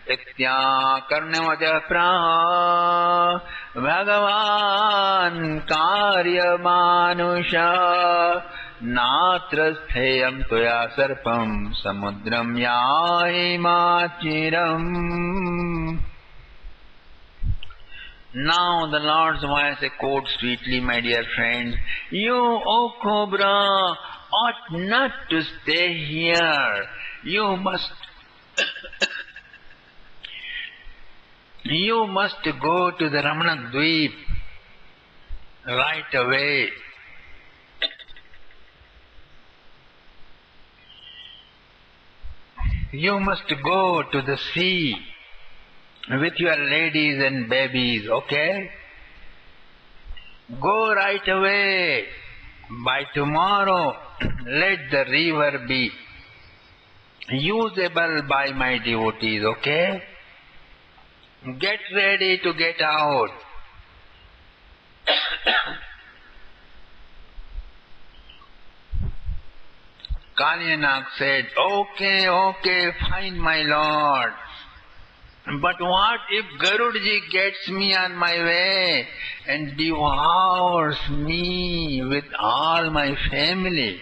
A: Itya karnamata praha Bhagavan karya manusha natrastheyam toya sarpam samudram yahi machiram. Now the Lord's voice echoed sweetly, my dear friends. You, O cobra, ought not to stay here. You must go to the Ramana Dweep. right away. You must go to the sea with your ladies and babies, okay? Go right away. By tomorrow, let the river be usable by my devotees, okay? Get ready to get out. Kalyanak said, okay, fine, my lord. But what if Garudji gets me on my way and devours me with all my family?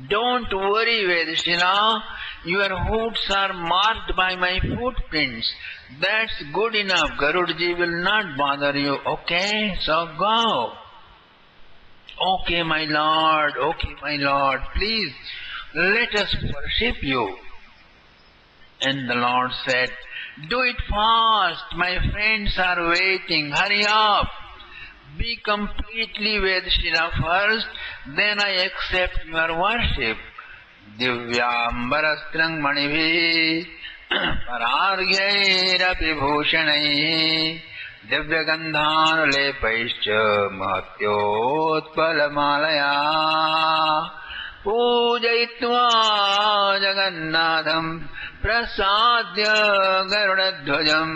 A: Don't worry, Vedashila. Your hooves are marked by my footprints. That's good enough. Garudji will not bother you, okay? So go. Okay, my lord, please let us worship you. And the Lord said, do it fast, my friends are waiting, hurry up. Be completely Vedashila first, then I accept your worship. Divyambarastrang manibhi parargyairapi bhushanai divyagandhanulepaischa mahatyotpalamalaya पूजयित्वा जगन्नाथं प्रसाद्य गरुडध्वजं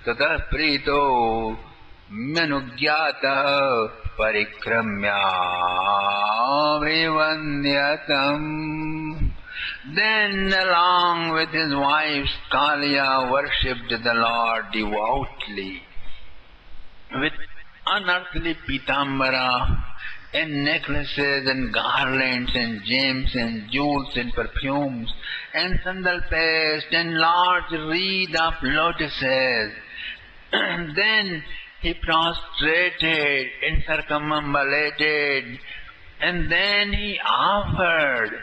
A: ततः Preeto मनुज्ञातः परिक्रम्याभिवन्द्यतम्. Then along with his wife Kalia worshipped the Lord devoutly with unearthly pitambara and necklaces and garlands and gems and jewels and perfumes and sandal paste and large wreath of lotuses. Then he prostrated and circumambulated, and then he offered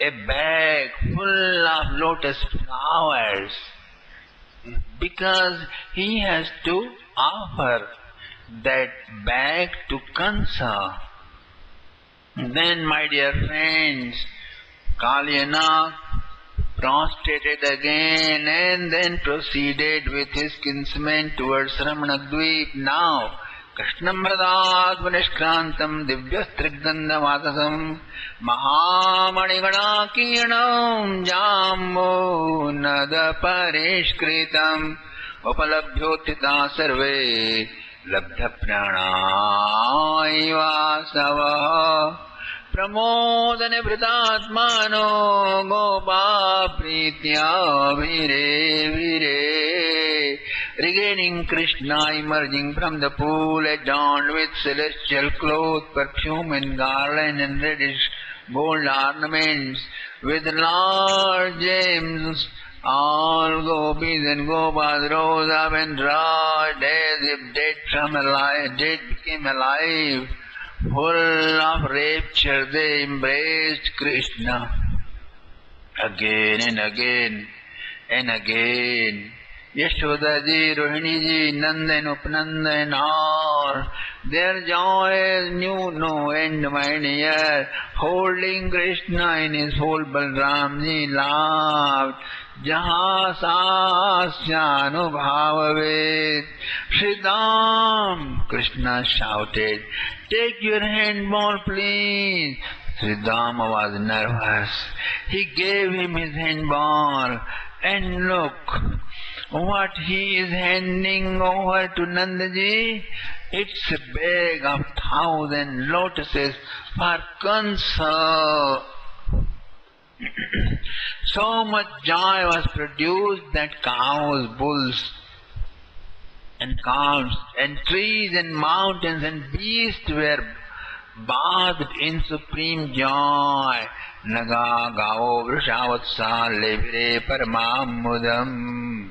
A: a bag full of lotus flowers, because he has to offer that bag to Kansa. Then, my dear friends, Kalyanak prostrated again and then proceeded with his kinsmen towards Ramanadweep. Now, Krishnamradat Vanishkrantam Divyastrigandhavadasam Mahamaniganakirnam Jambo Nada Parishkritam Upalabhyottita Sarve Labdha Pranaiva Sava Pramodane Vritatmano Gopa Pritya Vire Vire. Regaining Krishna emerging from the pool adorned with celestial clothes, perfume and garland and reddish gold ornaments with large gems, all gopis and gopas rose up and roared as if dead became alive. Full of rapture they embraced Krishna again and again and again. Yashoda ji, Rohini ji, Nanda and Upananda and all, their joys knew no end, my dear. Holding Krishna in his whole, Balram ji laughed. Jaha sasyanubhavavet Shridam, Krishna shouted, take your handball, please. Sridama was nervous. He gave him his handball, and look what he is handing over to Nandaji. It's a bag of 1,000 lotuses for Kansa. So much joy was produced that cows, bulls, and calves, and trees, and mountains, and beasts were bathed in supreme joy. Naga gao vrishavatsa levire paramamudam.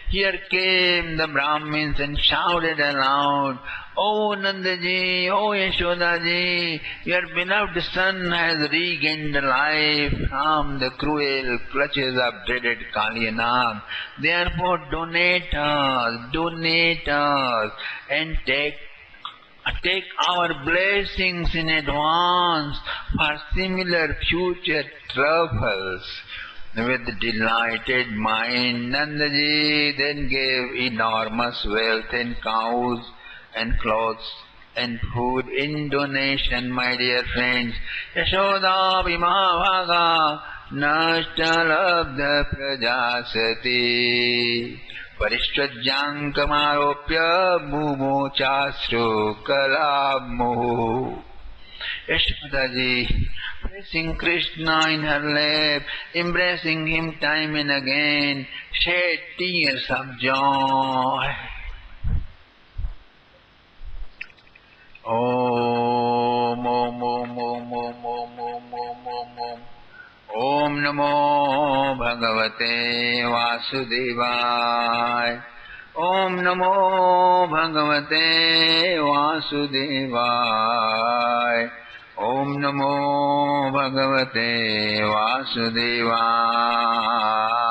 A: Here came the Brahmins and shouted aloud, O Nandaji, O Yashodaji, your beloved son has regained life from the cruel clutches of dreaded Kalyanam. Therefore donate us, and take take our blessings in advance for similar future troubles. With delighted mind, Nandaji then gave enormous wealth in cows and clothes and food in donation, my dear friends. Yashoda Bhimavaga Nashtalabdha Prajasati Parishtrajyankamaropya Mumochasro Kalabmu. Yashodaji, pressing Krishna in her lap, embracing him time and again, shed tears of joy. Om, Om, Om, Om, Om, Om, Om, Om, Om, Om. Om Namo Bhagavate Vasudevaya. Om Namo Bhagavate Vasudevaya. Om Namo Bhagavate Vasudevaya.